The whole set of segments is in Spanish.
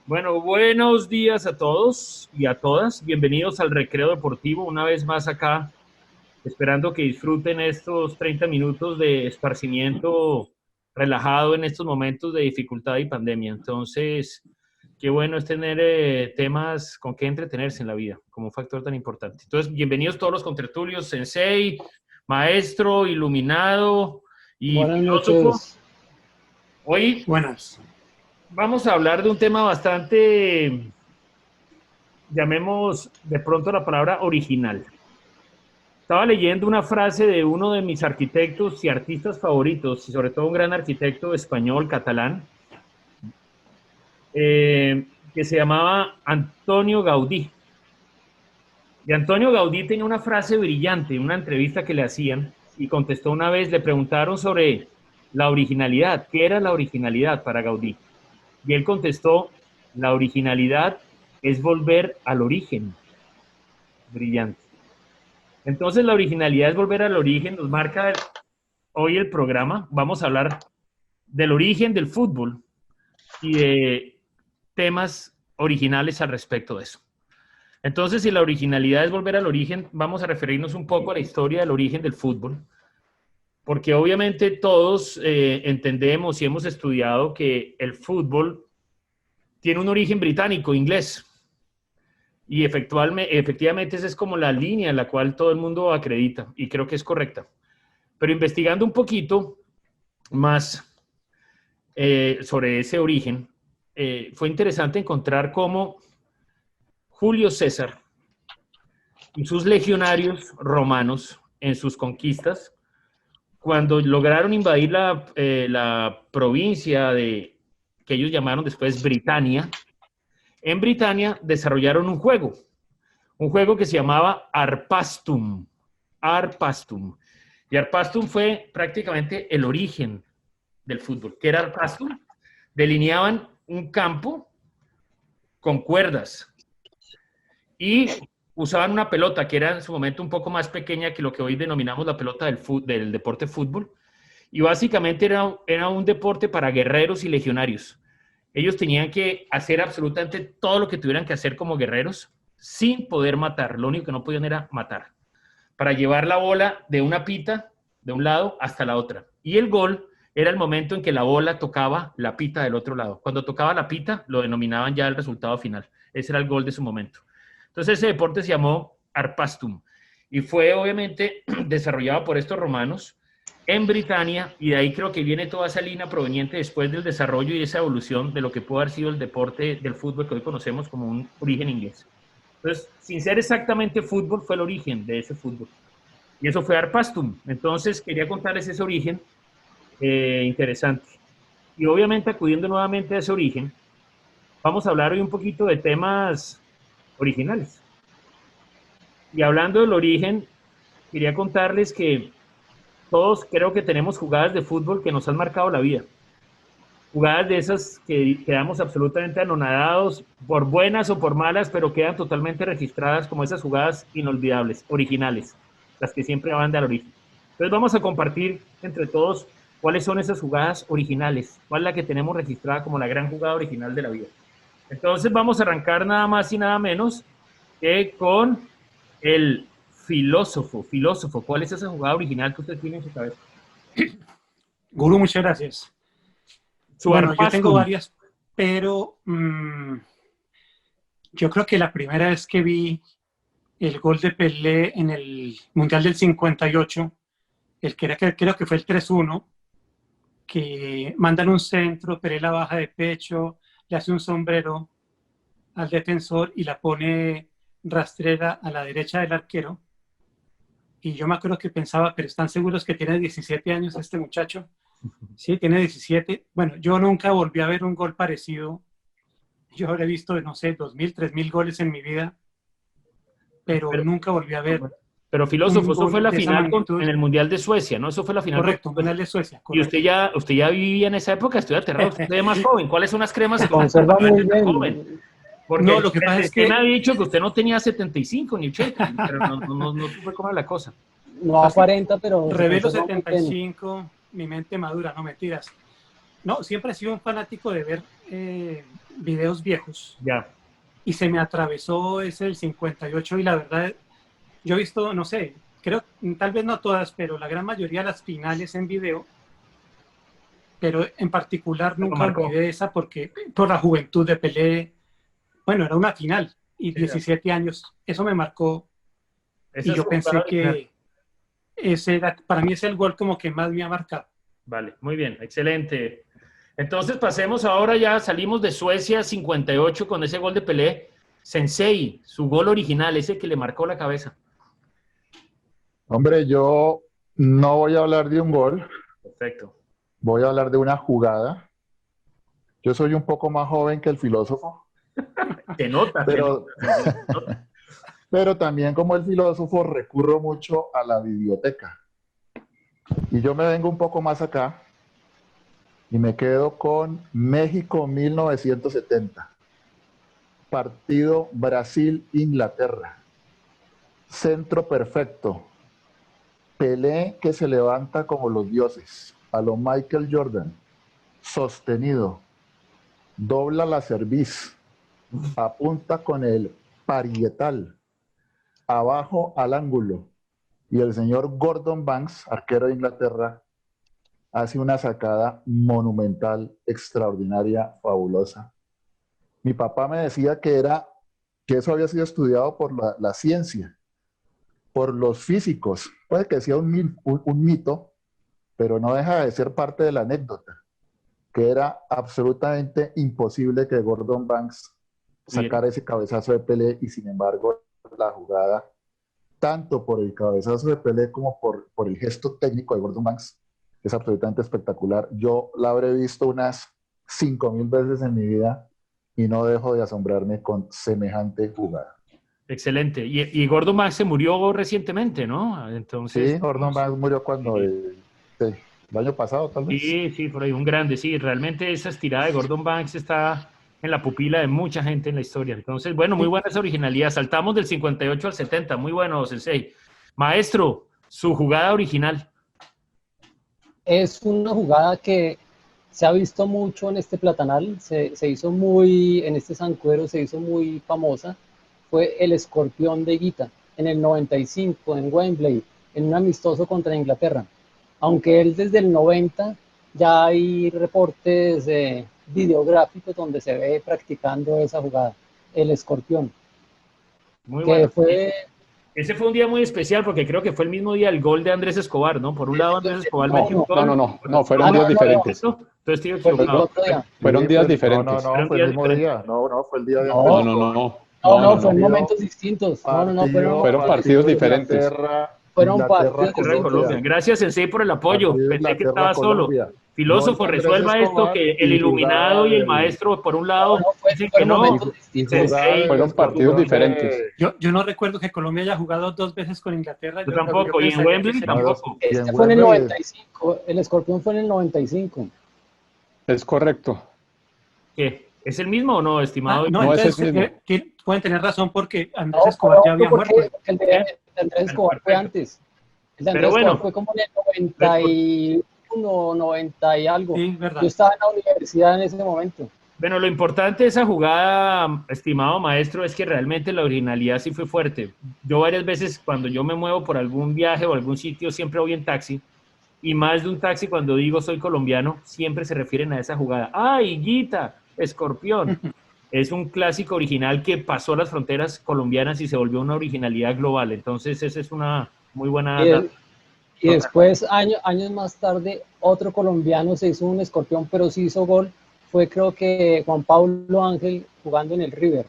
Bueno, buenos días a todos y a todas. Bienvenidos al Recreo Deportivo, una vez más acá, esperando que disfruten estos 30 minutos de esparcimiento relajado en estos momentos de dificultad y pandemia. Entonces, qué bueno es tener temas con que entretenerse en la vida, como un factor tan importante. Entonces, bienvenidos todos los contertulios, sensei, maestro, iluminado y Buenas filósofo. noches. Hoy Buenas. vamos a hablar de un tema bastante, llamemos de pronto la palabra original. Estaba leyendo una frase de uno de mis arquitectos y artistas favoritos, y sobre todo un gran arquitecto español, catalán, que se llamaba Antonio Gaudí. Y Antonio Gaudí tenía una frase brillante en una entrevista que le hacían, y contestó una vez, le preguntaron sobre la originalidad, ¿qué era la originalidad para Gaudí? Y él contestó, la originalidad es volver al origen. Brillante. Entonces la originalidad es volver al origen, nos marca hoy el programa. Vamos a hablar del origen del fútbol y de temas originales al respecto de eso. Entonces, si la originalidad es volver al origen, vamos a referirnos un poco a la historia del origen del fútbol, porque obviamente todos entendemos y hemos estudiado que el fútbol tiene un origen británico, inglés, y efectivamente esa es como la línea en la cual todo el mundo acredita, y creo que es correcta. Pero investigando un poquito más sobre ese origen, fue interesante encontrar cómo Julio César y sus legionarios romanos en sus conquistas, cuando lograron invadir la provincia que ellos llamaron después Britania, en Britania desarrollaron un juego que se llamaba Arpastum. Arpastum. Y Arpastum fue prácticamente el origen del fútbol. ¿Qué era Arpastum? Delineaban un campo con cuerdas y usaban una pelota que era en su momento un poco más pequeña que lo que hoy denominamos la pelota del deporte fútbol. Y básicamente era un deporte para guerreros y legionarios. Ellos tenían que hacer absolutamente todo lo que tuvieran que hacer como guerreros sin poder matar. Lo único que no podían era matar. Para llevar la bola de una pita de un lado hasta la otra. Y el gol era el momento en que la bola tocaba la pita del otro lado. Cuando tocaba la pita, lo denominaban ya el resultado final. Ese era el gol de su momento. Entonces ese deporte se llamó Arpastum y fue obviamente desarrollado por estos romanos en Britania, y de ahí creo que viene toda esa línea proveniente después del desarrollo y esa evolución de lo que pudo haber sido el deporte del fútbol que hoy conocemos como un origen inglés. Entonces, sin ser exactamente fútbol, fue el origen de ese fútbol. Y eso fue Arpastum. Entonces, quería contarles ese origen interesante. Y obviamente, acudiendo nuevamente a ese origen, vamos a hablar hoy un poquito de temas originales. Y hablando del origen, quería contarles que todos creo que tenemos jugadas de fútbol que nos han marcado la vida. Jugadas de esas que quedamos absolutamente anonadados, por buenas o por malas, pero quedan totalmente registradas como esas jugadas inolvidables, originales, las que siempre van del origen. Entonces vamos a compartir entre todos cuáles son esas jugadas originales, cuál es la que tenemos registrada como la gran jugada original de la vida. Entonces vamos a arrancar nada más y nada menos que con el filósofo. Filósofo, ¿cuál es esa jugada original que usted tiene en su cabeza? Gurú, muchas gracias. Bueno, yo tengo varias, pero yo creo que la primera vez que vi el gol de Pelé en el Mundial del 58, creo que fue el 3-1, que mandan un centro, Pelé la baja de pecho, le hace un sombrero al defensor y la pone rastrera a la derecha del arquero. Y yo me acuerdo que pensaba, pero ¿están seguros que tiene 17 años este muchacho? Sí, tiene 17. Bueno, yo nunca volví a ver un gol parecido. Yo habré visto, no sé, 2.000, 3.000 goles en mi vida, pero nunca volví a ver. Pero filósofo, eso fue la final en el Mundial de Suecia, ¿no? Eso fue la final. Correcto, Mundial de Suecia. Correcto. Y usted ya vivía en esa época, estoy aterrado, usted es más joven. ¿Cuáles son las cremas que conserva muy bien? Joven? Porque no, lo que pasa es que me ha dicho que usted no tenía 75 ni 80, pero no fue como la cosa. No a 40, pero... Revelo 75, mi mente madura, no mentiras. No, siempre he sido un fanático de ver videos viejos Ya. y se me atravesó ese del 58 y la verdad, yo he visto, no sé, creo, tal vez no todas, pero la gran mayoría de las finales en video, pero en particular Lo nunca marcó. olvidé esa porque por la juventud de Pelé, bueno, era una final y Sí, 17 años, eso me marcó esa y es yo su pensé jugada original. que ese era, para mí es el gol como que más me ha marcado. Vale, muy bien, excelente. Entonces pasemos ahora, ya salimos de Suecia 58 con ese gol de Pelé. Sensei, su gol original, ese que le marcó la cabeza. Hombre, yo no voy a hablar de un gol, Perfecto. voy a hablar de una jugada. Yo soy un poco más joven que el filósofo, Te nota, te pero, nota. Te nota. pero también como el filósofo recurro mucho a la biblioteca. Y yo me vengo un poco más acá y me quedo con México 1970, partido Brasil-Inglaterra, centro perfecto, Pelé que se levanta como los dioses, a lo Michael Jordan, sostenido, dobla la cerviz, apunta con el parietal, abajo al ángulo, y el señor Gordon Banks, arquero de Inglaterra, hace una sacada monumental, extraordinaria, fabulosa. Mi papá me decía que eso había sido estudiado por la ciencia, por los físicos. Puede que sea un mito, pero no deja de ser parte de la anécdota, que era absolutamente imposible que Gordon Banks Bien. sacara ese cabezazo de Pelé y sin embargo la jugada, tanto por el cabezazo de Pelé como por el gesto técnico de Gordon Banks, es absolutamente espectacular. Yo la habré visto unas 5.000 veces en mi vida y no dejo de asombrarme con semejante jugada. Excelente. Y Gordon Banks se murió recientemente, ¿no? Entonces, Sí, Gordon Banks murió cuando sí, el año pasado, tal vez. sí, sí, por ahí un grande, sí. Realmente esa estirada de Gordon Banks está en la pupila de mucha gente en la historia. Entonces, bueno, muy buena esa originalidad. Saltamos del 58 al 70. Muy bueno, Sensei. Maestro, su jugada original. Es una jugada que se ha visto mucho en este platanal, se hizo muy, en este Sancuero se hizo muy famosa, fue el escorpión de Higuita en el 95 en Wembley, en un amistoso contra Inglaterra. Aunque él desde el 90 ya hay reportes videográficos donde se ve practicando esa jugada, el escorpión, Muy que bueno. fue... Ese fue un día muy especial porque creo que fue el mismo día del gol de Andrés Escobar, ¿no? Por un lado, Andrés Escobar metió un No, gol. No, fueron días diferentes. Entonces estoy fue el equivocado. otro día. Fueron Sí, días pues, diferentes. no, Fueron fue el días mismo diferentes. día. No, fue el día de Andrés No, Escobar. fue en Partido, momentos distintos. Fueron partidos diferentes. Fueron Inglaterra, partidos Tierra de Colombia. Colombia. Gracias, Sensei, por el apoyo. Partido Pensé que Inglaterra, estaba solo. Colombia. Gol Filósofo, de Andrés resuelva esto, Escobar que el y iluminado jugada y el maestro, por un lado, dicen que fueron no. momentos y distintos. jugada del Fueron partidos escorpión diferentes. Yo no recuerdo que Colombia haya jugado 2 veces con Inglaterra. Yo Yo tampoco, y en pensaría que Wembley sería- tampoco. y en Este fue en el Wembley 95, el escorpión fue en el 95. Es correcto. ¿Qué? ¿Es el mismo o no, estimado? No, No, ese entonces es mismo. pueden tener razón porque Andrés No, Escobar ya otro había muerto. porque el de Andrés Escobar fue Perfecto. antes. El de Pero Andrés Escobar bueno, fue como en el 91, 90 y algo. Sí, verdad. Yo estaba en la universidad en ese momento. Bueno, lo importante de esa jugada, estimado maestro, es que realmente la originalidad sí fue fuerte. Yo varias veces cuando yo me muevo por algún viaje o algún sitio siempre voy en taxi y más de un taxi cuando digo soy colombiano siempre se refieren a esa jugada. ¡Ah, Higuita! Escorpión. Es un clásico original que pasó las fronteras colombianas y se volvió una originalidad global. Entonces esa es una muy buena Y, data. y después, años más tarde, otro colombiano se hizo un escorpión, pero sí hizo gol. Fue creo que Juan Pablo Ángel jugando en el River.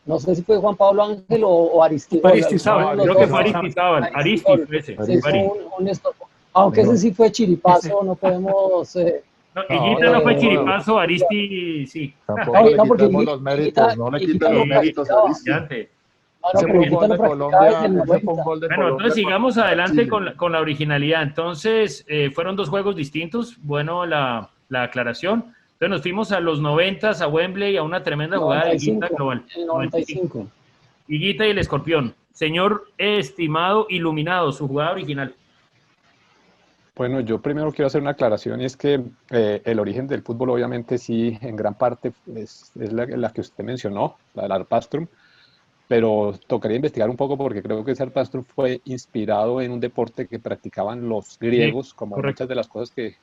No sé si fue Juan Pablo Ángel o Aristizábal. Aristizábal, Creo que fue Aristizábal. Aristi fue ese. Se hizo un escorpión. Aunque ese sí fue chiripazo, no podemos... No, Higuita no fue tampoco, chiripazo, Aristi sí. tampoco le No, porque quitemos los méritos, no le quiten los méritos a Aristi. No, pero Higuita no practicaba desde el Ese fue un 90. gol de Bueno, Colombia entonces sigamos contra adelante Chile. con la originalidad. Entonces, fueron dos juegos distintos. Bueno, la aclaración. Entonces nos fuimos a los 90 a Wembley, a una tremenda jugada de Higuita 95, global. en el 95. Higuita y el escorpión. Señor estimado, iluminado, su jugada original. Bueno, yo primero quiero hacer una aclaración y es que el origen del fútbol obviamente sí, en gran parte es la que usted mencionó, la del Arpastrum, pero tocaría investigar un poco porque creo que ese Arpastrum fue inspirado en un deporte que practicaban los Sí, griegos, como correcto, muchas de las cosas que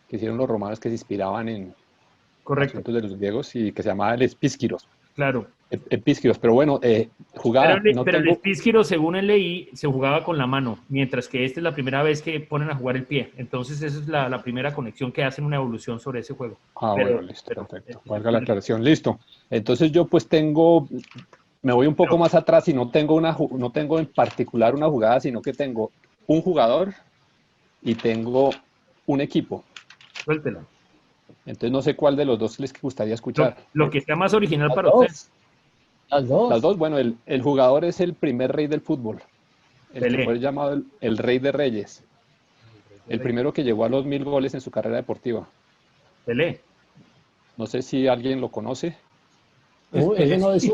hicieron los romanos que se inspiraban en correcto, asuntos de los griegos y que se llamaba el Epísquiros. claro. Epísquiros, pero bueno, jugada, no Pero el tengo, Espísquiro, según el leí, se jugaba con la mano, mientras que esta es la primera vez que ponen a jugar el pie. Entonces, esa es la primera conexión que hacen una evolución sobre ese juego. bueno, Pero, listo, pero perfecto, valga la aclaración, listo. Entonces yo pues me voy un poco pero, más atrás y no tengo en particular una jugada, sino que tengo un jugador y tengo un equipo. suéltela. Entonces no sé cuál de los dos les gustaría escuchar. Lo que sea más original Las para usted. dos, las Las dos. dos, bueno, el jugador es el primer rey del fútbol, el que Pelé, fue llamado el rey de reyes, el primero que llegó a los 1000 goles en su carrera deportiva. Pelé. No sé si alguien lo conoce. Es Ese Pelé, no es sí.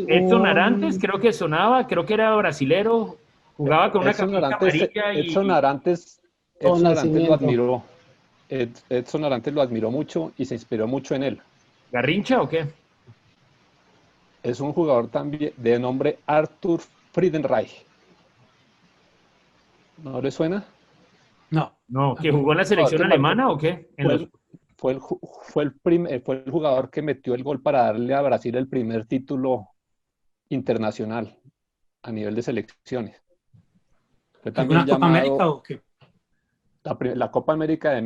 Edson Arantes, creo que sonaba, creo que era brasilero, jugaba con una Edson camisa Arantes, amarilla Edson y Arantes, con Edson Arantes lo nacimiento. admiró. Edson Arantes lo admiró mucho y se inspiró mucho en él. Garrincha o qué? Es un jugador también de nombre Arthur Friedenreich. ¿No le suena? No, No, que tampoco. jugó en la Un jugador selección que marcó, alemana o qué? En fue los, fue el jugador que metió el gol para darle a Brasil el primer título internacional a nivel de selecciones. Fue también ¿Alguna Copa América llamado o qué? la Copa América de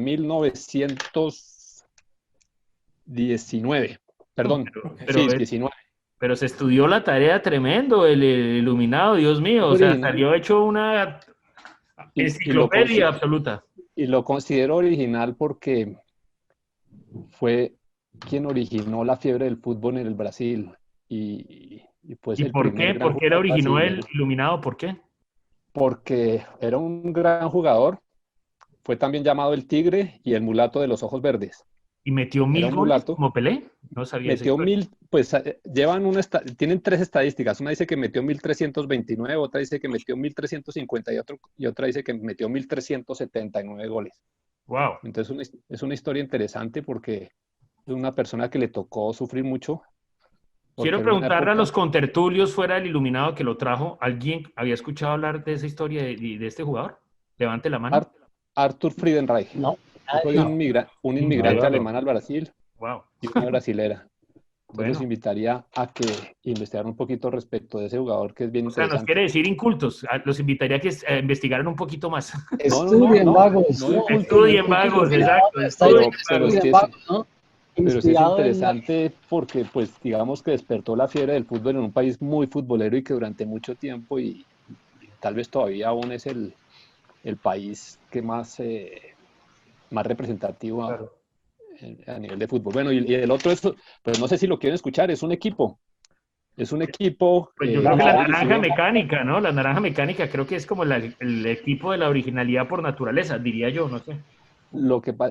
1919. Perdón, pero, Ok. pero, sí, 19. pero se estudió la tarea tremendo, el iluminado, Dios mío, o sea, Original salió hecho una y lo, enciclopedia absoluta. y lo considero original porque fue quien originó la fiebre del fútbol en el Brasil y pues ¿Y el por primer qué? gran ¿Por qué era jugador originó el brasileño, iluminado? ¿Por qué? porque era un gran jugador, fue también llamado el Tigre y el mulato de los ojos verdes. ¿Y metió Era 1000 un goles mulato, como Pelé? No sabía esa metió historia. 1000, pues tienen tres estadísticas, una dice que metió 1329, otra dice que metió 1350 y otra dice que metió 1379 goles. Wow. Entonces es una historia interesante porque es una persona que le tocó sufrir mucho, porque Quiero era una preguntarle a los época. contertulios fuera del iluminado que lo trajo. ¿Alguien había escuchado hablar de esa historia de este jugador? Levante la mano. Ar- Arthur Friedenreich, No, hijo de nadie. No. un inmigrante Increíble. alemán al Brasil Wow. y una brasilera. Entonces los Bueno, invitaría a que investigaran un poquito respecto de ese jugador que es bien o sea, nos quiere interesante. decir incultos. Los invitaría a que investigaran un poquito más. No, no, no, Estudien, no, vagos, no ¿no? incultos, no Estudien incultos vagos, porque, exacto. Está diciendo Estudien pero es vagos. estudien, que vagos, ¿no? pero sí es Inspirado en la... interesante porque, pues, digamos que despertó la fiebre del fútbol en un país muy futbolero y que durante mucho tiempo y tal vez todavía aún es el país que más representativo Claro. a nivel de fútbol. Bueno, y el otro es, pues no sé si lo quieren escuchar, es un equipo. Es un equipo Pues yo La creo que la naranja. naranja mecánica, ¿no? La naranja mecánica creo que es como el equipo de la originalidad por naturaleza, diría yo, no sé.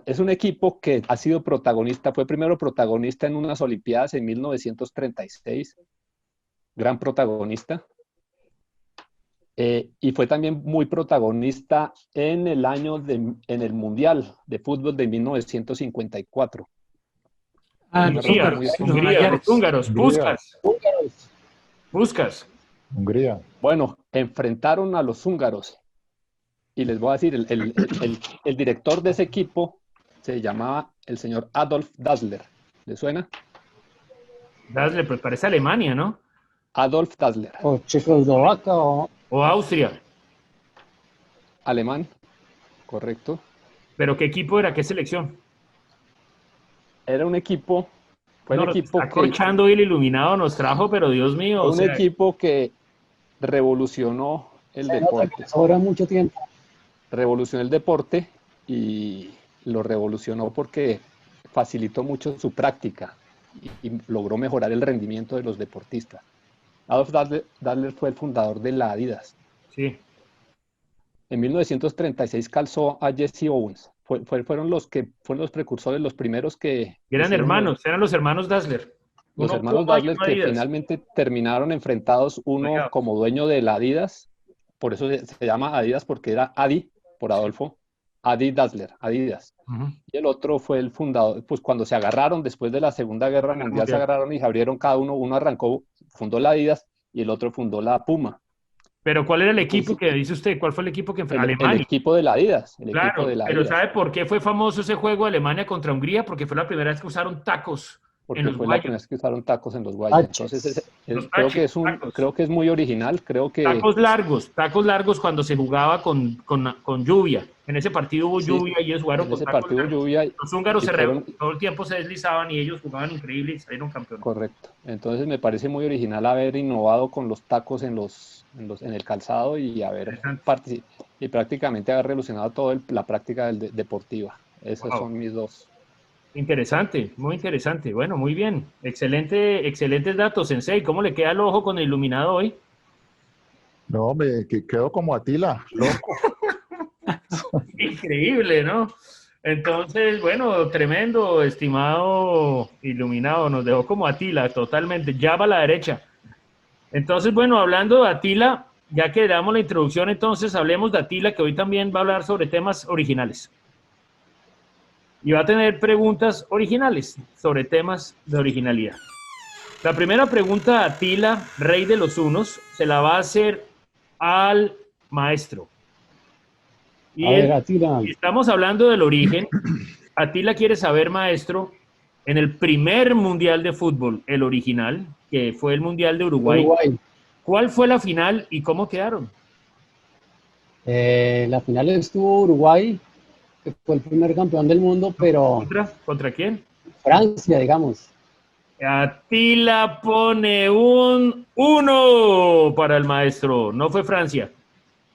es un equipo que ha sido protagonista, fue primero protagonista en unas Olimpiadas en 1936, gran protagonista, y fue también muy protagonista en en el Mundial de Fútbol de 1954. Ah, Una los región Hungría, muy húngaros, los especial. Hungría, los Magyares. húngaros, Hungría, Puskas, Húngaros. Puskas. Hungría. Bueno, enfrentaron a los húngaros y les voy a decir, el director de ese equipo se llamaba el señor Adolf Dassler. ¿Le suena? Dasle, pues parece Alemania, ¿no? Adolf Dassler, O Checoslovaquia, o... O Austria. alemán, correcto. ¿Pero qué equipo era? ¿Qué selección? Era un equipo, fue el No, nos equipo está que, corchando y el iluminado nos trajo, pero Dios mío, fue o un sea, equipo que revolucionó el se nota que deporte. le sobra mucho tiempo. Revolucionó el deporte y lo revolucionó porque facilitó mucho su práctica y logró mejorar el rendimiento de los deportistas. Adolf Dassler fue el fundador de la Adidas. sí. En 1936 calzó a Jesse Owens. Fueron los precursores, los primeros que Eran hicieron hermanos, eran los hermanos Dassler. los Uno hermanos Puma y Dassler uno que Adidas. finalmente terminaron enfrentados, uno como dueño de la Adidas, por eso se llama Adidas porque era Adi, por Adolfo, Adi Dassler, Adidas. Y el otro fue el fundador, pues cuando se agarraron después de la Segunda Guerra Mundial, se agarraron y se abrieron cada uno arrancó, fundó la Adidas y el otro fundó la Puma. Pero ¿cuál era el equipo que dice usted? ¿Cuál fue el equipo que enfrentó? El Alemania. equipo de la Adidas. El Claro, equipo de la pero Adidas. ¿sabe por qué fue famoso ese juego de Alemania contra Hungría? Porque fue la primera vez que usaron tacos Porque en los fue la guayos. primera vez que usaron tacos en los guayos. Entonces, creo que es muy original. Creo que Tacos largos cuando se jugaba con lluvia. En ese partido hubo lluvia y ellos jugaron en con ese tacos partido largos. lluvia. Los húngaros fueron, todo el tiempo se deslizaban y ellos jugaban increíble y salieron campeones. correcto. Entonces me parece muy original haber innovado con los tacos en el calzado y haber y prácticamente haber revolucionado toda la práctica deportiva. Esas son mis dos. Interesante, muy interesante. Bueno, muy bien. Excelentes datos, Sensei. ¿Cómo le queda el ojo con el iluminado hoy? No, me quedo como Atila, loco. Increíble, ¿no? Entonces, bueno, tremendo, estimado iluminado. Nos dejó como Atila, totalmente. Ya va a la derecha. Entonces, bueno, hablando de Atila, ya que damos la introducción, entonces hablemos de Atila, que hoy también va a hablar sobre temas originales. Y va a tener preguntas originales sobre temas de originalidad. La primera pregunta a Atila, rey de los hunos, se la va a hacer al maestro. Y estamos hablando del origen. Atila quiere saber, maestro, en el primer mundial de fútbol, el original, que fue el mundial de Uruguay, ¿cuál fue la final y cómo quedaron? La final estuvo Uruguay, que fue el primer campeón del mundo, pero... ¿Contra quién? Francia, digamos. Atila pone un 1 para el maestro. No fue Francia.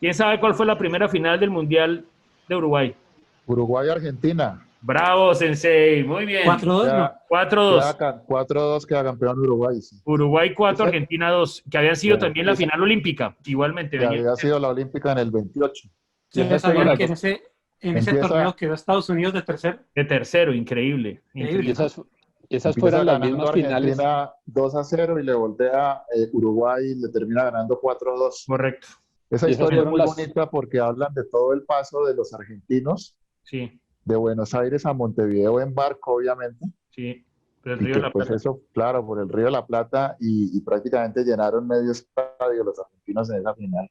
¿Quién sabe cuál fue la primera final del Mundial de Uruguay? Uruguay-Argentina. Bravo, Sensei. Muy bien. 4-2, ¿no? 4-2. 4-2 queda campeón Uruguay. Sí. Uruguay 4, Argentina 2. Que habían sido también la final olímpica. Igualmente. Que había sido la olímpica en el 28. Sí, ya sabían que en ese torneo quedó Estados Unidos de tercero. De tercero, increíble. Y esas fueron las mismas finales. Argentina 2-0 y le voltea Uruguay y le termina ganando 4-2. Correcto. Esa historia es muy bonita porque hablan de todo el paso de los argentinos de Buenos Aires a Montevideo en barco, obviamente. Sí, por el Río de la Plata. Pues eso, claro, por el Río de la Plata y prácticamente llenaron medio estadio los argentinos en esa final.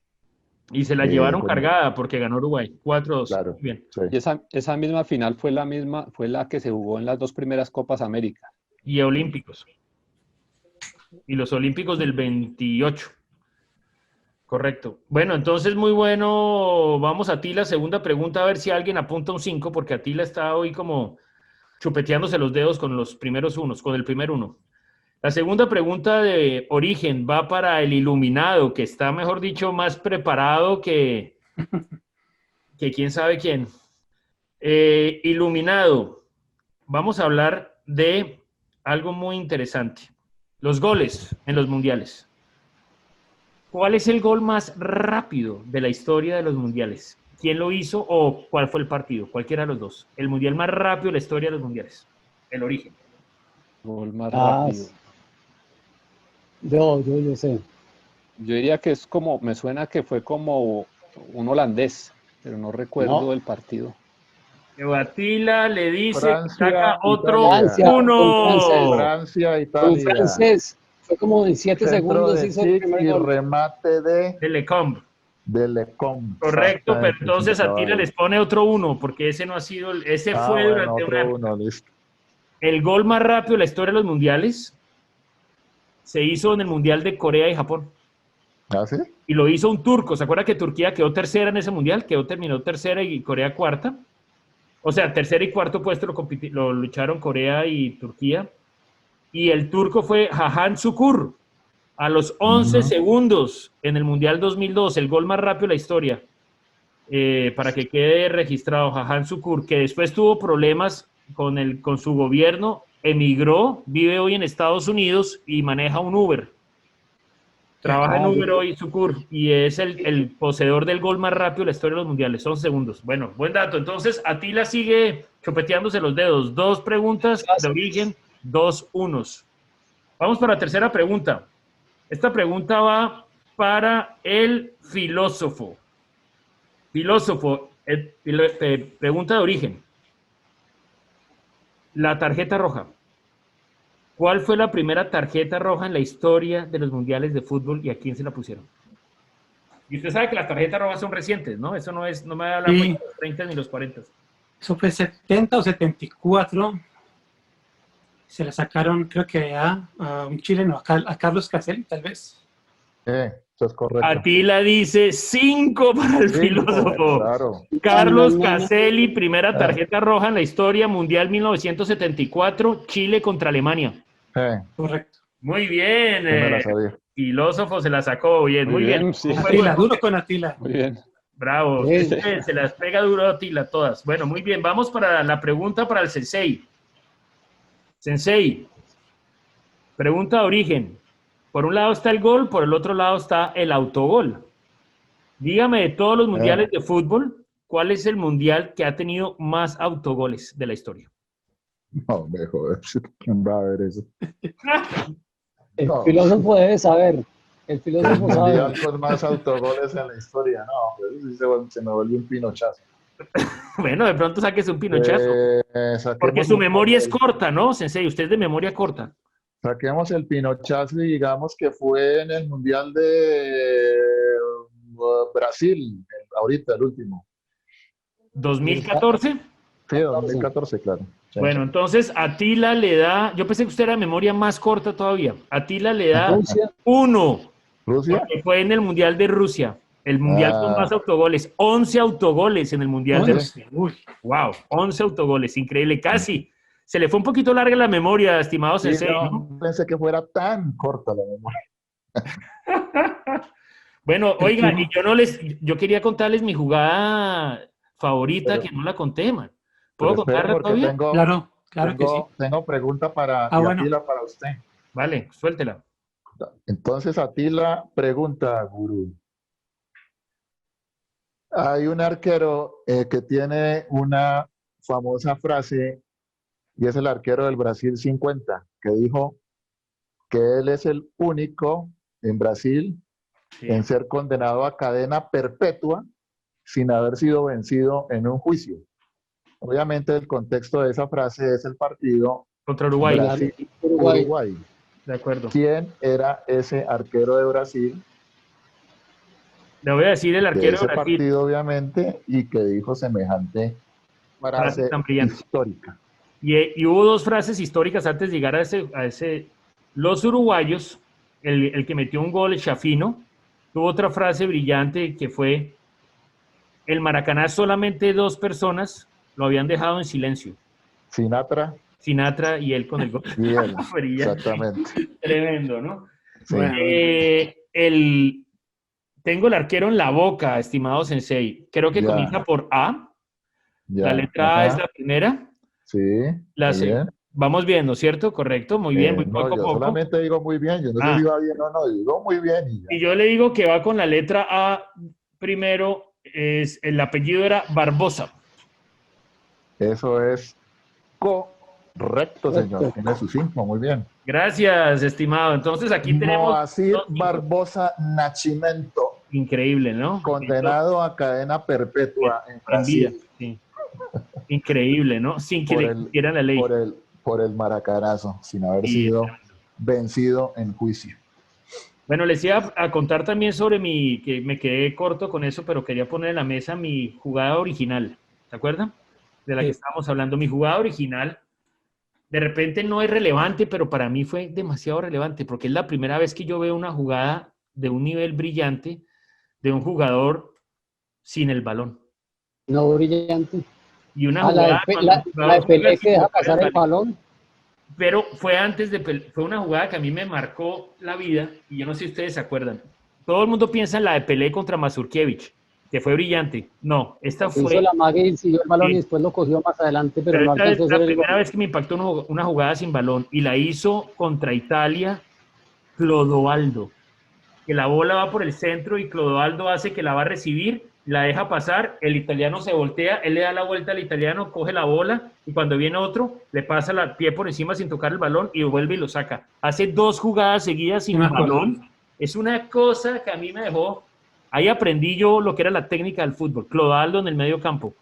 Y se la llevaron cargada porque ganó Uruguay. 4-2. Claro. Bien. Sí. Y esa misma final fue la que se jugó en las dos primeras Copas América. Y olímpicos. Y los olímpicos del 28. Correcto. Bueno, entonces muy bueno. Vamos a ti la segunda pregunta, a ver si alguien apunta un 5, porque Atila está hoy como chupeteándose los dedos con los primeros unos, con el primer uno. La segunda pregunta de origen va para el iluminado, que está, mejor dicho, más preparado que quién sabe quién. Iluminado, vamos a hablar de algo muy interesante. Los goles en los mundiales. ¿Cuál es el gol más rápido de la historia de los mundiales? ¿Quién lo hizo o cuál fue el partido? Cualquiera de los dos. El mundial más rápido de la historia de los mundiales. El origen. Gol más rápido. Yo sé. Yo diría que es como, me suena que fue como un holandés, pero no recuerdo el partido. Atila le dice, Francia, saca otro Francia, uno. Francia, Italia. Un francés. Fue como en 7 segundos hizo el primer gol. Remate de Lecombe. De Lecombe. Correcto, pero entonces Atila les pone otro 1, porque ese no ha sido, ese fue durante una época. El gol más rápido de la historia de los mundiales se hizo en el mundial de Corea y Japón. ¿Ah, sí? Y lo hizo un turco. ¿Se acuerda que Turquía quedó tercera en ese mundial? Terminó tercera y Corea cuarta. O sea, tercero y cuarto puesto lo lucharon Corea y Turquía. Y el turco fue Hahan Şükür a los 11 segundos en el Mundial 2002, el gol más rápido de la historia. Para que quede registrado, Hahan Şükür, que después tuvo problemas con su gobierno, emigró, vive hoy en Estados Unidos y maneja un Uber. Trabaja en Uber hoy, Şükür, y es el poseedor del gol más rápido de la historia de los mundiales, 11 segundos. Bueno, buen dato. Entonces, Atila sigue chupeteándose los dedos. 2 preguntas de origen, 2 unos. Vamos para la tercera pregunta. Esta pregunta va para el filósofo. Filósofo, Pregunta de origen. La tarjeta roja. ¿Cuál fue la primera tarjeta roja en la historia de los mundiales de fútbol y a quién se la pusieron? Y usted sabe que las tarjetas rojas son recientes, ¿no? Eso no es, no me da la Sí. cuenta de los 30 ni los 40. Eso fue 70 o 74. Se la sacaron, creo que a un chileno, a Carlos Caselli, tal vez. Eso es correcto. Atila dice 5 para el 5, filósofo. claro. Carlos No. Caselli, primera tarjeta roja en la historia mundial 1974, Chile contra Alemania. Correcto. Muy bien. No me la sabía. Filósofo se la sacó bien, muy bien. Sí. Atila, duro con Atila. Muy bien. Bravo. Sí. Se las pega duro a Atila todas. Bueno, muy bien. Vamos para la pregunta para el Sensei. Sensei, pregunta de origen. Por un lado está el gol, por el otro lado está el autogol. Dígame de todos los mundiales de fútbol, ¿cuál es el mundial que ha tenido más autogoles de la historia? No, me joder. ¿Quién va a ver eso? El No. filósofo debe saber. El El filósofo mundial sabe. con más autogoles en la historia. No, pues sí se me volvió un pinochazo. Bueno, de pronto saques un pinochazo. Saquemos Porque su un- memoria es corta, ¿no, Sensei? Usted es de memoria corta. Saquemos el pinochazo y digamos que fue en el mundial de Brasil, ahorita el último. ¿2014? Sí, 2014, claro. Sí. Bueno, entonces Atila le da, yo pensé que usted era de memoria más corta todavía. Atila le da Rusia. 1, ¿Rusia? porque fue en el Mundial de Rusia. El Mundial con más autogoles. 11 autogoles en el Mundial de Rusia. Uy, Wow, 11 autogoles, increíble, casi. Se le fue un poquito larga la memoria, estimado Sí, Sensei, no, ¿no? pensé que fuera tan corta la memoria. Bueno, oiga, y yo quería contarles mi jugada favorita, Pero- que no la conté, man. Pero ¿Puedo espere, contarla porque todavía? claro que sí. tengo pregunta para Bueno. Atila para usted. Vale, suéltela. Entonces, Atila pregunta, gurú. Hay un arquero que tiene una famosa frase y es el arquero del Brasil 50, que dijo que él es el único en Brasil Sí. en ser condenado a cadena perpetua sin haber sido vencido en un juicio. Obviamente el contexto de esa frase es el partido Contra Uruguay. Brasil-Uruguay. De acuerdo. ¿Quién era ese arquero de Brasil? Le voy a decir el De arquero ese de Brasil. partido, obviamente, y que dijo semejante frase tan brillante. histórica. Y hubo dos frases históricas antes de llegar a ese. Los uruguayos, el que metió un gol, Chafino, tuvo otra frase brillante que fue: el Maracaná solamente 2 personas lo habían dejado en silencio. Sinatra Sinatra y él con el gol. y él. Brillante. Exactamente. Tremendo, ¿no? Sí. Bueno. Tengo el arquero en la boca, estimado Sensei. Creo que Ya. comienza por A. Ya. La letra A Ajá. es la primera. Sí. La muy bien. Vamos viendo, ¿cierto? Correcto, muy bien, muy No, poco a yo poco. solamente digo muy bien. Yo no Ah. sé si va bien o no. Digo muy bien y ya. Y yo le digo que va con la letra A primero, el apellido era Barbosa. Eso es correcto, señor. Tiene su 5. Muy bien. Gracias, estimado. Entonces aquí tenemos... Moacir dos- Barbosa Nascimento, Increíble, ¿no? condenado a cadena perpetua en En vida, Brasil sí. Increíble, ¿no? Sin que Por le el- quieran la ley. por el maracanazo, sin haber Sí, sido tremendo. vencido en juicio. Bueno, les iba a contar también sobre que me quedé corto con eso, pero quería poner en la mesa mi jugada original. ¿Se acuerdan? De la que estábamos hablando. Mi jugada original, de repente no es relevante, pero para mí fue demasiado relevante, porque es la primera vez que yo veo una jugada de un nivel brillante de un jugador sin el balón. No brillante. Y una Ah, jugada cuando el la jugador de Pelé juega sin que deja tocar pasar el balón. Pero fue antes fue una jugada que a mí me marcó la vida, y yo no sé si ustedes se acuerdan. Todo el mundo piensa en la de Pelé contra Mazurkiewicz, que fue brillante. No, esta Hizo fue... la magia y siguió el balón Sí. y después lo cogió más adelante, pero Pero no esta es alcanzó a la hacer el primera gol. vez que me impactó una jugada sin balón, y la hizo contra Italia Clodoaldo, que la bola va por el centro y Clodoaldo hace que la va a recibir, la deja pasar, el italiano se voltea, él le da la vuelta al italiano, coge la bola y cuando viene otro, le pasa el pie por encima sin tocar el balón y vuelve y lo saca. Hace 2 jugadas seguidas sin me acuerdo. balón. Es una cosa que a mí me dejó Ahí aprendí yo lo que era la técnica del fútbol. Clodoaldo en el medio campo.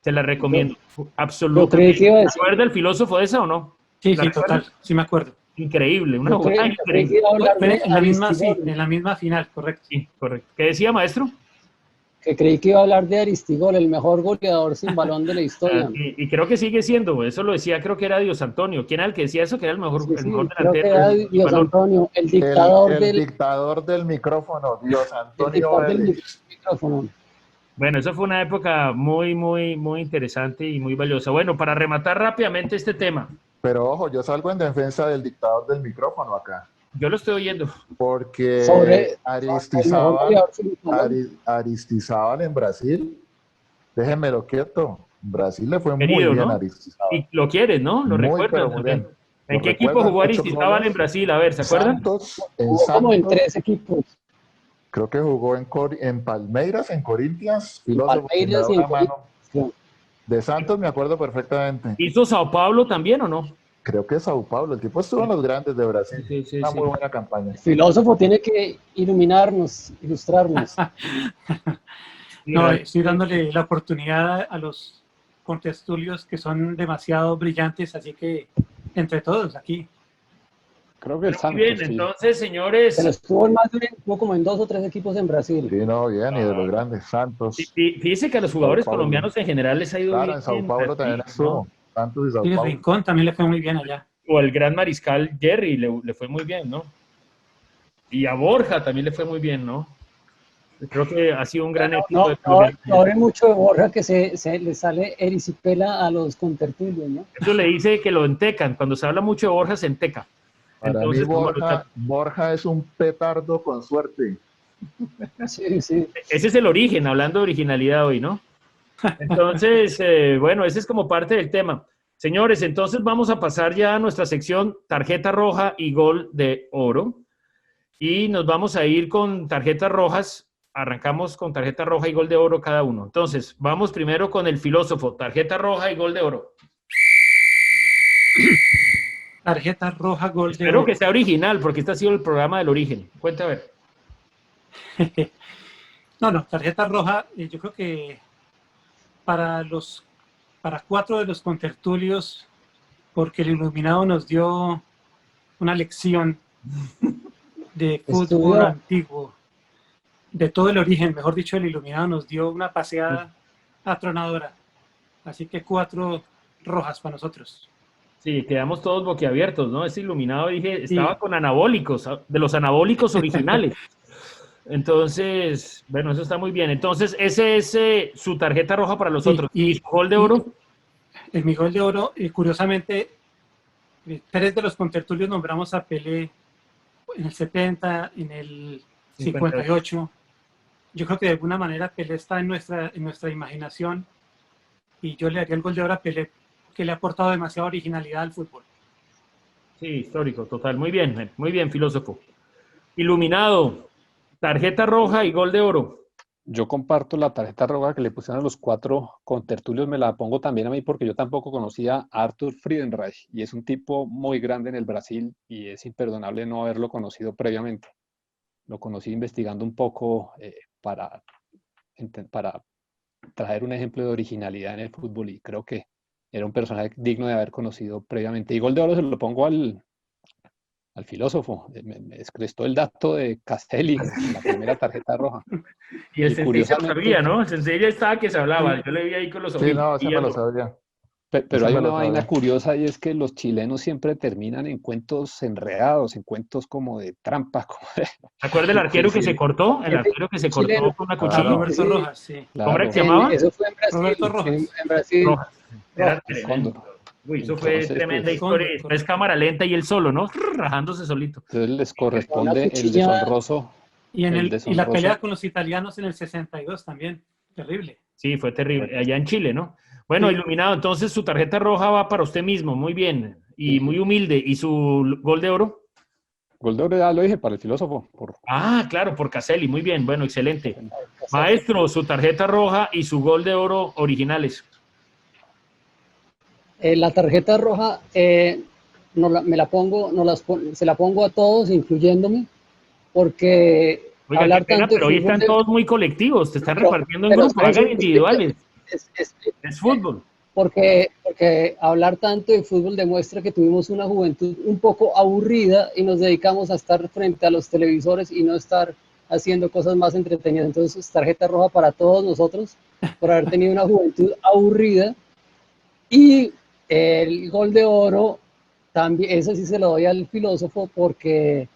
Se la recomiendo. Yo creí Absolutamente. que iba a ¿Se decir, acuerda el filósofo de esa o no? Sí, ¿La sí, recuerda? total, sí me acuerdo. Increíble, una yo jugada creí que increíble. iba a hablar Fue de en la misma, sí, Aristigol, en la misma final, correcto. Sí, correcto. ¿Qué decía, maestro? que creí que iba a hablar de Aristigol, el mejor goleador sin balón de la historia. Y creo que sigue siendo, eso lo decía, creo que era Dios Antonio. ¿Quién era el que decía eso? Que era Sí, el mejor sí, creo que delantero. era El, Dios Balón. Antonio, el el, dictador el del, dictador del micrófono, Dios el Antonio dictador del Vélez. micrófono. Bueno, eso fue una época muy, muy, muy interesante y muy valiosa. Bueno, para rematar rápidamente este tema, Pero ojo, yo salgo en defensa del dictador del micrófono acá, yo lo estoy oyendo. porque Sobre el mejor goleador sin balón. Aristizábal en Brasil, déjenmelo quieto, en Brasil le fue muy Querido, bien a ¿no? Aristizábal, Y lo quieres, ¿no? Lo muy recuerdan pero muy también. bien. ¿Lo ¿En qué equipo recuerdan? jugó 8 Aristizábal en goles. Brasil? A ver, ¿se acuerdan? En Jugó como en Santos, 3 equipos, creo que jugó en Palmeiras, en Corinthians, en filósofo, si me da Palmeiras y en una mano. Corinthians. De Santos me acuerdo perfectamente. ¿Hizo Sao Paulo también o no? Creo que Sao Paulo, el tipo estuvo en los grandes de Brasil. Sí, sí, Una sí. muy buena campaña. El filósofo tiene que iluminarnos, ilustrarnos. Sí, No, realmente. estoy dándole la oportunidad a los contertulios que son demasiado brillantes, así que entre todos aquí. Creo que el Muy Santos, bien, sí. entonces, Pero señores, estuvo en más de estuvo como en 2 o 3 equipos en Brasil. Sí, no, bien, y de los grandes, Santos, fíjese que a los Sao jugadores Paulo. colombianos en general les ha ido Claro, bien en Sao en Paulo también Brasil, estuvo. ¿no? Santos y Sao Y el Paulo. Rincón también le fue muy bien allá. O el gran mariscal Jerry le fue muy bien, ¿no? Y a Borja también le fue muy bien, ¿no? Creo que ha sido un gran éxito de Colombia. No hable mucho de Borja, que se le sale erisipela a los contertulios, ¿no? Eso le dice que lo entecan. Cuando se habla mucho de Borja, se enteca. Para mí Entonces, ¿cómo lo trata? Borja es un petardo con suerte. Sí, sí. Ese es el origen, hablando de originalidad hoy, ¿no? Entonces, bueno, ese es como parte del tema. Señores, entonces vamos a pasar ya a nuestra sección tarjeta roja y gol de oro. Y nos vamos a ir con tarjetas rojas. Arrancamos con tarjeta roja y gol de oro cada uno. Entonces, vamos primero con el filósofo, tarjeta roja y gol de oro. Tarjeta roja, gol de Espero oro. que sea original, porque este ha sido el programa del origen. Cuenta a ver. No, tarjeta roja, yo creo que para 4 de los contertulios, porque el iluminado nos dio una lección de fútbol Estudió. antiguo, de todo el origen, mejor dicho, el iluminado nos dio una paseada atronadora. Así que 4 rojas para nosotros. Sí, quedamos todos boquiabiertos, ¿no? Ese iluminado, dije, estaba Sí. con anabólicos, de los anabólicos originales. Entonces, bueno, eso está muy bien. Entonces, ese es su tarjeta roja para los Sí, otros. ¿Y su gol de oro? En mi gol de oro, curiosamente, 3 de los contertulios nombramos a Pelé en el 70, en el 58. Yo creo que de alguna manera Pelé está en nuestra imaginación, y yo le daría el gol de oro a Pelé, que le ha aportado demasiada originalidad al fútbol. Sí, histórico, total. Muy bien, filósofo. Iluminado, tarjeta roja y gol de oro. Yo comparto la tarjeta roja que le pusieron a los 4 contertulios, me la pongo también a mí porque yo tampoco conocía a Arthur Friedenreich y es un tipo muy grande en el Brasil y es imperdonable no haberlo conocido previamente. Lo conocí investigando un poco para traer un ejemplo de originalidad en el fútbol y creo que era un personaje digno de haber conocido previamente. Y gol de oro se lo pongo al filósofo. Me descrestó el dato de Castelli en la primera tarjeta roja. Y el Y sensei se lo curiosamente, sabía, ¿no? El sensei ya estaba que se hablaba. Sí. Yo le vi ahí con los Sí, ojos. no, ese me lo sabía. pero Ese hay me una lo vaina sabía. curiosa y es que los chilenos siempre terminan en cuentos enredados, en cuentos como de trampa, como de... ¿Se acuerda el arquero que se cortó? El arquero que se cortó Chileno. con una A cuchilla. Roberto Sí. Rojas, sí. ¿Cómo era que se Claro, llamaba? Eso fue en Roberto Brasil. Rojas. En Brasil. Rojas. Era Rojas. el tremendo. cóndor. Uy, eso fue Entonces, tremenda pues, El historia. cóndor, Después correcto. cámara lenta y él solo, ¿no? Rajándose solito. entonces les Con una corresponde el cuchilla. deshonroso, Y el la pelea deshonroso, con los italianos en el 62 también. Terrible. Sí, fue terrible. correcto. Allá en Chile, ¿no? Bueno, Sí. Iluminado, entonces su tarjeta roja va para usted mismo. Muy bien. Y Sí. muy humilde. ¿Y su gol de oro? Gol de oro ya lo dije para el filósofo, por Ah, claro, por Caselli. Muy bien. Bueno, excelente. Maestro, su tarjeta roja y su gol de oro originales. La tarjeta roja me la pongo, se la pongo a todos, incluyéndome, porque Oiga, qué hablar pena, tanto de pero hoy fútbol están todos muy colectivos, te están pero- repartiendo en pero grupos, espérense, hagan individuales, es- es fútbol. porque hablar tanto de fútbol demuestra que tuvimos una juventud un poco aburrida y nos dedicamos a estar frente a los televisores y no estar haciendo cosas más entretenidas. Entonces, tarjeta roja para todos nosotros por haber tenido una juventud aburrida. Y el gol de oro, también, eso sí se lo doy al filósofo porque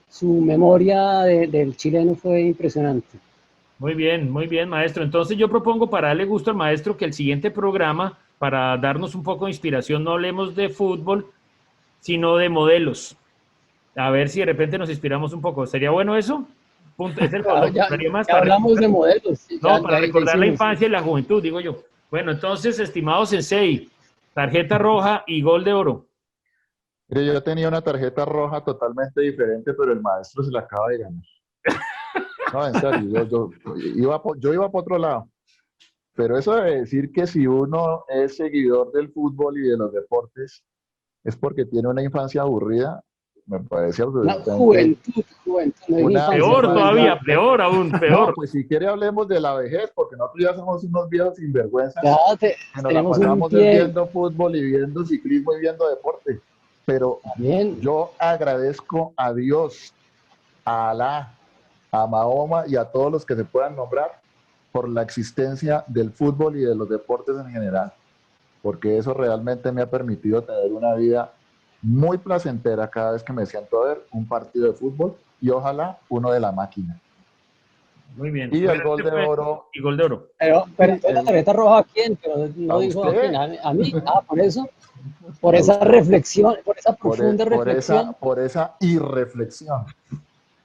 su memoria del chileno fue impresionante. Muy bien, maestro. Entonces yo propongo para darle gusto al maestro que el siguiente programa, para darnos un poco de inspiración, no hablemos de fútbol, sino de modelos. A ver si de repente nos inspiramos un poco. ¿Sería bueno eso? Punto. Es el gol, ¿no? Ya, Sería más ya para hablamos de modelos, no, para ya recordar la hicimos. infancia y la juventud, digo yo. Bueno, entonces, estimado Sensei, tarjeta roja y gol de oro. Mire, yo tenía una tarjeta roja totalmente diferente, pero el maestro se la acaba de ganar. No, en serio, yo iba para otro lado. Pero eso de decir que si uno es seguidor del fútbol y de los deportes es porque tiene una infancia aburrida, me parece Una absolutamente juventud, no dije una infancia, Peor juventud. todavía, peor aún, No, peor. pues si quiere hablemos de la vejez, porque nosotros ya somos unos viejos sinvergüenzas Ya que nos la tenemos un pasamos es pie, viendo fútbol y viendo ciclismo y viendo deporte. Pero bien, yo agradezco a Dios, a Alá, a Mahoma y a todos los que se puedan nombrar por la existencia del fútbol y de los deportes en general, porque eso realmente me ha permitido tener una vida muy placentera cada vez que me siento a ver un partido de fútbol y ojalá uno de la máquina. Muy bien. Y el Bueno, gol este de fue oro, y gol de oro. pero entonces la tarjeta roja a quién, pero a no dijo a quién, usted, a mí, por eso, por a esa usted, reflexión, por esa profunda reflexión, por esa irreflexión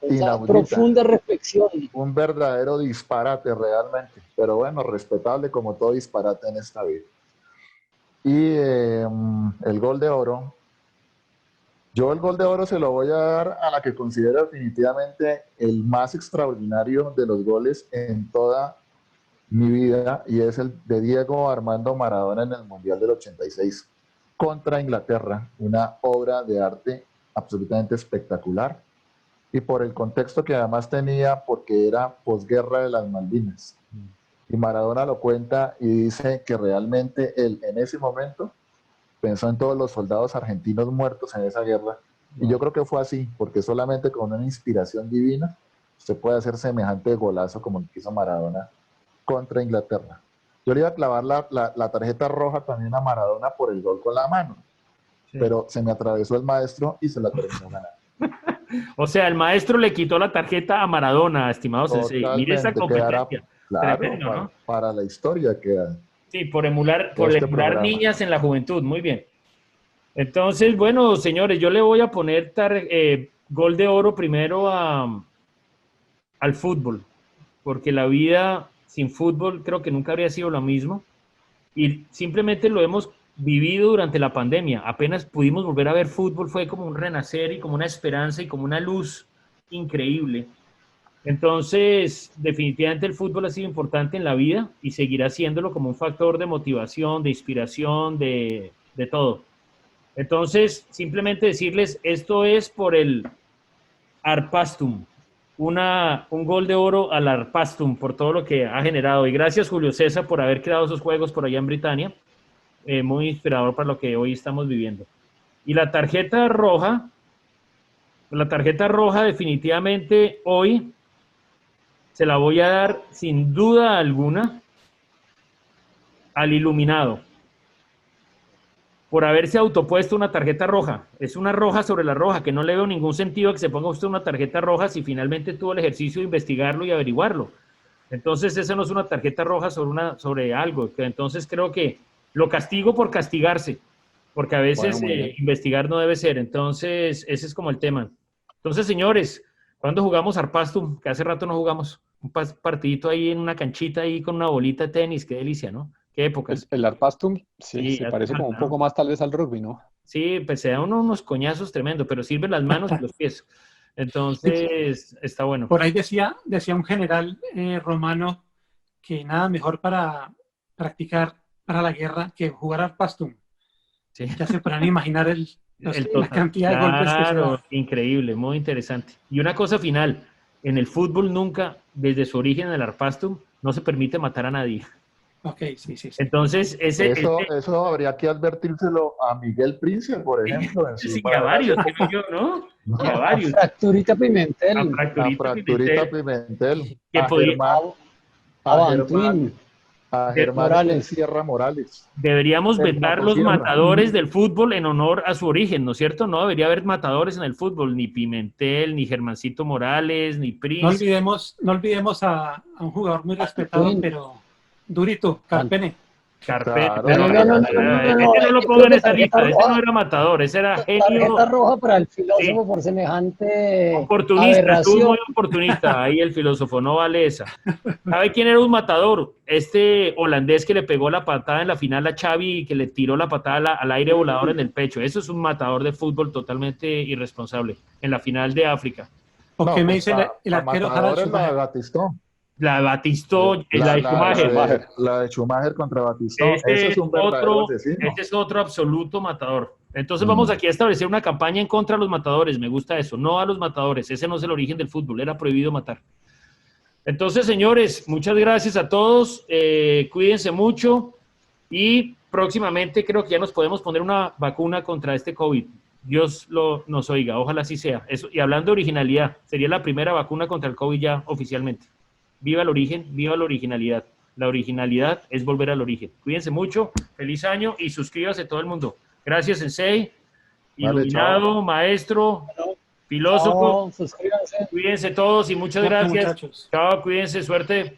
esa inaudita, profunda reflexión. un verdadero disparate realmente, pero bueno, respetable como todo disparate en esta vida. Y el gol de oro, yo el gol de oro se lo voy a dar a la que considero definitivamente el más extraordinario de los goles en toda mi vida, y es el de Diego Armando Maradona en el Mundial del 86 contra Inglaterra, una obra de arte absolutamente espectacular, y por el contexto que además tenía, porque era posguerra de las Malvinas. Y Maradona lo cuenta y dice que realmente él en ese momento pensó en todos los soldados argentinos muertos en esa guerra. Y yo creo que fue así, porque solamente con una inspiración divina se puede hacer semejante golazo como el que hizo Maradona contra Inglaterra. Yo le iba a clavar la tarjeta roja también a Maradona por el gol con la mano, Sí. pero se me atravesó el maestro y se la terminó ganando. O sea, el maestro le quitó la tarjeta a Maradona, estimado Sensei. Mire esa Totalmente, quedará, competencia. claro, Tremendo, ¿no? para la historia queda Sí, de por este emular programa. niñas en la juventud. Muy bien. Entonces, bueno, señores, yo le voy a poner gol de oro primero al fútbol, porque la vida sin fútbol creo que nunca habría sido lo mismo. Y simplemente lo hemos vivido durante la pandemia. Apenas pudimos volver a ver fútbol, fue como un renacer y como una esperanza y como una luz increíble. Entonces, definitivamente el fútbol ha sido importante en la vida y seguirá siéndolo como un factor de motivación, de inspiración, de todo. Entonces, simplemente decirles, esto es por el Arpastum, un gol de oro al Arpastum por todo lo que ha generado. Y gracias, Julio César, por haber creado esos juegos por allá en Britania. Muy inspirador para lo que hoy estamos viviendo. Y la tarjeta roja definitivamente hoy se la voy a dar sin duda alguna al iluminado por haberse autopuesto una tarjeta roja. Es una roja sobre la roja, que no le veo ningún sentido a que se ponga usted una tarjeta roja si finalmente tuvo el ejercicio de investigarlo y averiguarlo. Entonces, eso no es una tarjeta roja sobre algo. Entonces, creo que lo castigo por castigarse, porque a veces Bueno, muy bien. investigar no debe ser. Entonces, ese es como el tema. Entonces, señores, ¿cuándo jugamos Arpastum? Que hace rato no jugamos. Un partidito ahí en una canchita ahí con una bolita de tenis. Qué delicia, ¿no? Qué épocas. El Arpastum, sí, Sí, se hace parece como un falta, ¿no? poco más tal vez al rugby, ¿no? Sí, pues se da unos coñazos tremendos, pero sirven las manos y los pies. Entonces, está bueno. Por ahí decía un general romano que nada mejor para practicar para la guerra que jugar al pastum. Sí. Ya se podrán imaginar la cantidad de golpes que se Claro, da. increíble, muy interesante. Y una cosa final, en el fútbol nunca, desde su origen en el Arpastum, no se permite matar a nadie. Ok, sí, sí, sí. Entonces, Eso habría que advertírselo a Miguel Prince, por ejemplo, en su sí, y a varios, creo yo, ¿no? Y a A varios. Fracturita A Pimentel, a Fracturita Fracturita Pimentel, Pimentel, que a podría, a, a a Bantuín, Germán Morales. Sierra Morales, deberíamos el vetar los motosierra. matadores del fútbol en honor a su origen, ¿no es cierto? No debería haber matadores en el fútbol, ni Pimentel, ni Germancito Morales, ni No Prince. olvidemos a un jugador muy respetado, Bantuín. pero durito, Carpene. Carpete, Claro, No, no, no, no, no, no, no, ese no lo creo ponga en que esa tarjeta lista, ese no roja, era matador, ese era tarjeta genio, roja para el filósofo sí, por semejante oportunista, estuvo aberración. muy oportunista, ahí el filósofo, no vale esa. ¿Sabe quién era un matador? Este holandés que le pegó la patada en la final a Xavi y que le tiró la patada al aire volador en el pecho, eso es un matador de fútbol totalmente irresponsable, en la final de África. ¿O no, qué me pues dice el para arquero Harald matadores la de Schumacher? Batistón, La Batistó, la la, de la, la, Schumacher. de, Schumacher. la de Schumacher contra Batistón, ese Este es es un verdadero otro, asesino. este es otro absoluto matador. Entonces vamos Mm. aquí a establecer una campaña en contra de los matadores. Me gusta eso. No a los matadores. Ese no es el origen del fútbol. Era prohibido matar. Entonces, señores, muchas gracias a todos. Cuídense mucho y próximamente creo que ya nos podemos poner una vacuna contra este COVID. Dios nos oiga. Ojalá así sea. Eso, y hablando de originalidad, sería la primera vacuna contra el COVID ya oficialmente. Viva el origen, viva la originalidad. La originalidad es volver al origen. Cuídense mucho, feliz año y suscríbase todo el mundo. Gracias, Sensei, Vale, iluminado, chao. maestro, filósofo. No, suscríbanse. Cuídense todos y muchas Cuídate, gracias. muchachos. Chao, cuídense, suerte.